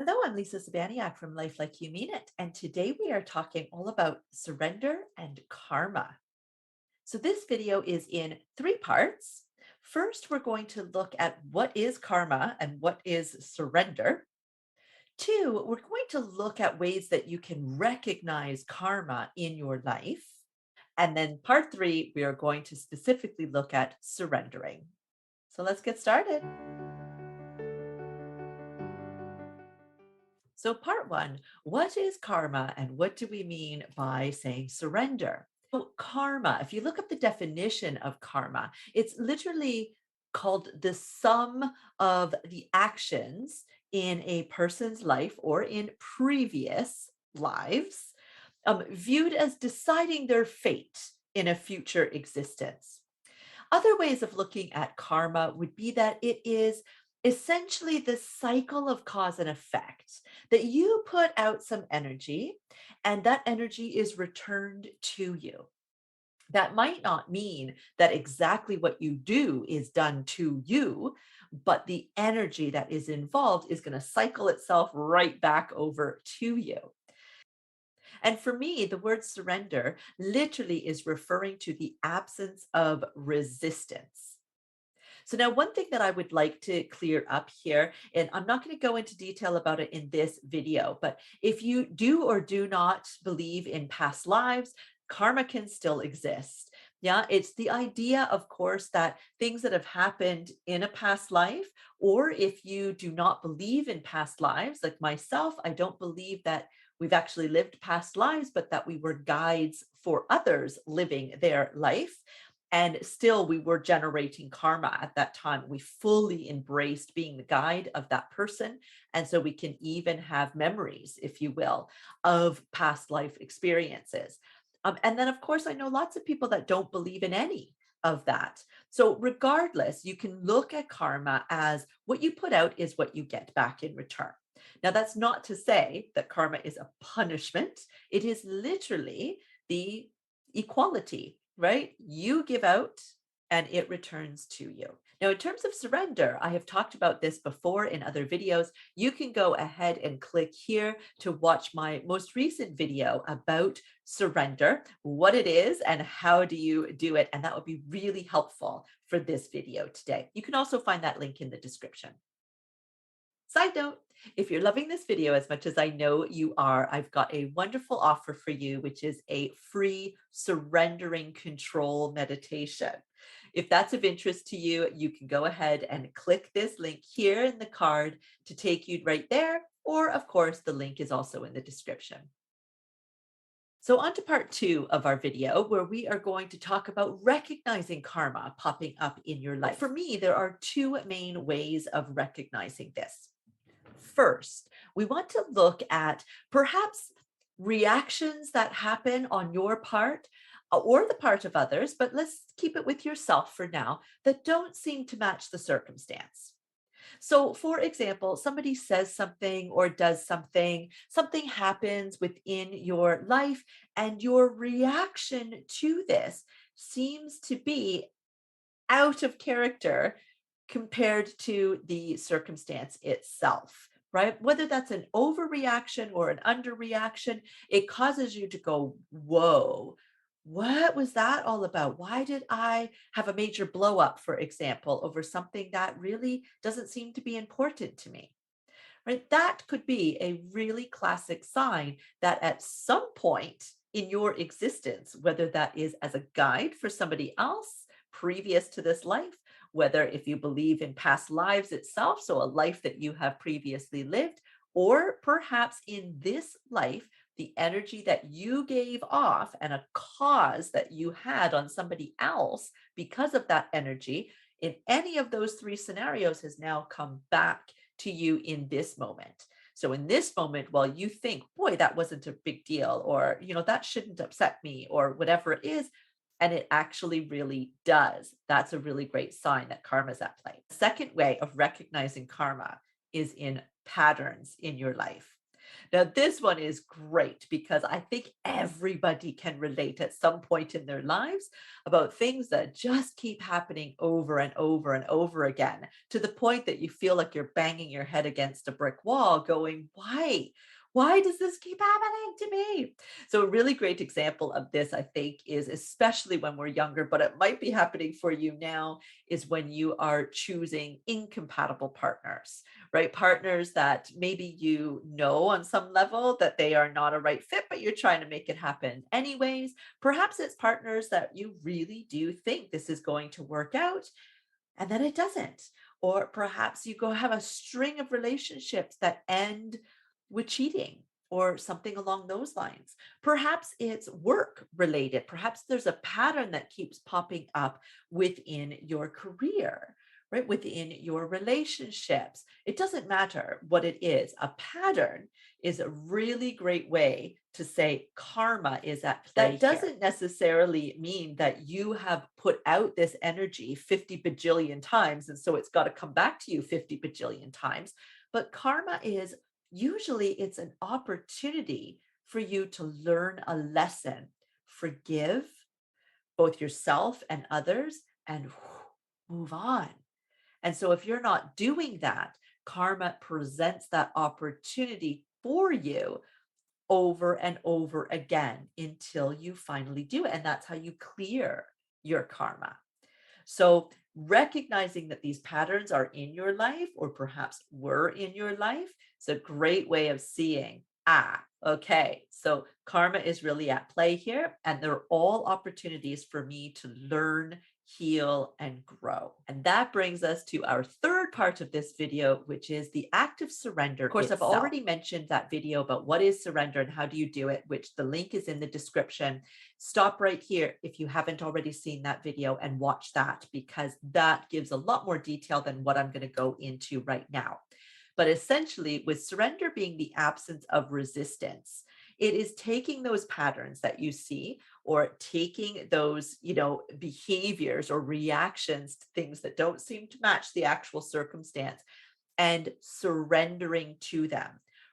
Hello, I'm Lisa Sabaniak from Life Like You Mean It, and today we are talking all about surrender and karma. So, this video is in three parts. First, we're going to look at what is karma and what is surrender. Two, we're going to look at ways that you can recognize karma in your life. And then, part three, we are going to specifically look at surrendering. So, let's get started. So, part one, what is karma and what do we mean by saying surrender? So, karma, if you look up the definition of karma, it's literally called the sum of the actions in a person's life or in previous lives, viewed as deciding their fate in a future existence. Other ways of looking at karma would be that it is essentially the cycle of cause and effect, that you put out some energy and that energy is returned to you. That might not mean that exactly what you do is done to you, but the energy that is involved is going to cycle itself right back over to you. And for me, the word surrender literally is referring to the absence of resistance. So, now one thing that I would like to clear up here, and I'm not going to go into detail about it in this video, but if you do or do not believe in past lives, karma can still exist. Yeah, it's the idea, of course, that things that have happened in a past life, or if you do not believe in past lives, like myself, I don't believe that we've actually lived past lives, but that we were guides for others living their life. And still, we were generating karma at that time. We fully embraced being the guide of that person. And so we can even have memories, if you will, of past life experiences. And then, of course, I know lots of people that don't believe in any of that. So, regardless, you can look at karma as what you put out is what you get back in return. Now, that's not to say that karma is a punishment, it is literally the equality, right? You give out and it returns to you. Now, in terms of surrender, I have talked about this before in other videos. You can go ahead and click here to watch my most recent video about surrender, what it is, and how do you do it. And that would be really helpful for this video today. You can also find that link in the description. Side note, if you're loving this video as much as I know you are, I've got a wonderful offer for you, which is a free surrendering control meditation. If that's of interest to you, you can go ahead and click this link here in the card to take you right there. Or, of course, the link is also in the description. So, on to part two of our video, where we are going to talk about recognizing karma popping up in your life. For me, there are two main ways of recognizing this. First, we want to look at perhaps reactions that happen on your part or the part of others, but let's keep it with yourself for now, that don't seem to match the circumstance. So, for example, somebody says something or does something, something happens within your life, and your reaction to this seems to be out of character compared to the circumstance itself, right? Whether that's an overreaction or an underreaction, it causes you to go, whoa, what was that all about? Why did I have a major blow up, for example, over something that really doesn't seem to be important to me? Right? That could be a really classic sign that at some point in your existence, whether that is as a guide for somebody else previous to this life, whether if you believe in past lives itself, so a life that you have previously lived, or perhaps in this life, the energy that you gave off and a cause that you had on somebody else because of that energy, in any of those three scenarios has now come back to you in this moment. So in this moment, while you think, boy, that wasn't a big deal, or, that shouldn't upset me, or whatever it is, and it actually really does, that's a really great sign that karma is at play. Second way of recognizing karma is in patterns in your life. Now, this one is great because I think everybody can relate at some point in their lives about things that just keep happening over and over and over again to the point that you feel like you're banging your head against a brick wall, going, Why? Why does this keep happening to me? So, a really great example of this, I think, is especially when we're younger, but it might be happening for you now, is when you are choosing incompatible partners, right? Partners that maybe you know on some level that they are not a right fit, but you're trying to make it happen anyways. Perhaps it's partners that you really do think this is going to work out and then it doesn't. Or perhaps you go have a string of relationships that end with cheating or something along those lines. Perhaps it's work related. Perhaps there's a pattern that keeps popping up within your career, right? Within your relationships. It doesn't matter what it is. A pattern is a really great way to say karma is at play. That doesn't necessarily mean that you have put out this energy 50 bajillion times and so it's got to come back to you 50 bajillion times. But karma is usually it's an opportunity for you to learn a lesson, forgive both yourself and others, and move on. And so if you're not doing that, karma presents that opportunity for you over and over again until you finally do it. And that's how you clear your karma. So, recognizing that these patterns are in your life or perhaps were in your life is a great way of seeing, okay, so karma is really at play here, and they're all opportunities for me to learn, heal, and grow. And that brings us to our third part of this video, which is the act of surrender. Of course, I've already mentioned that video about what is surrender and how do you do it, which the link is in the description. Stop right here if you haven't already seen that video and watch that because that gives a lot more detail than what I'm going to go into right now. But essentially, with surrender being the absence of resistance, it is taking those patterns that you see or taking those, behaviors or reactions to things that don't seem to match the actual circumstance and surrendering to them,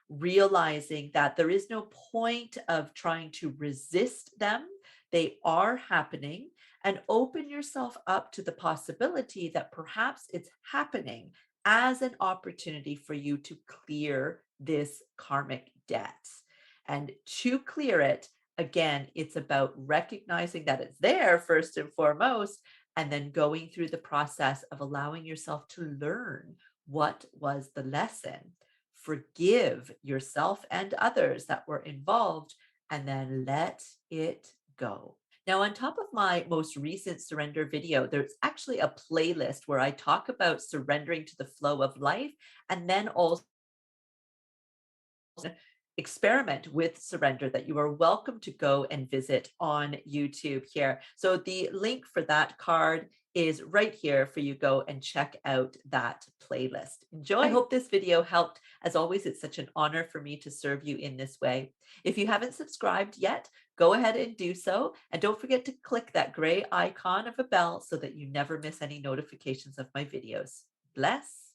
realizing that there is no point of trying to resist them. They are happening, and open yourself up to the possibility that perhaps it's happening as an opportunity for you to clear this karmic debt. And to clear it, again, it's about recognizing that it's there first and foremost, and then going through the process of allowing yourself to learn what was the lesson? Forgive yourself and others that were involved, and then let it go. Now, on top of my most recent surrender video, there's actually a playlist where I talk about surrendering to the flow of life and then also experiment with surrender that you are welcome to go and visit on YouTube here. So the link for that card is right here for you go and check out that playlist. Enjoy. I hope this video helped. As always, it's such an honor for me to serve you in this way. If you haven't subscribed yet, go ahead and do so. And don't forget to click that gray icon of a bell so that you never miss any notifications of my videos. Bless.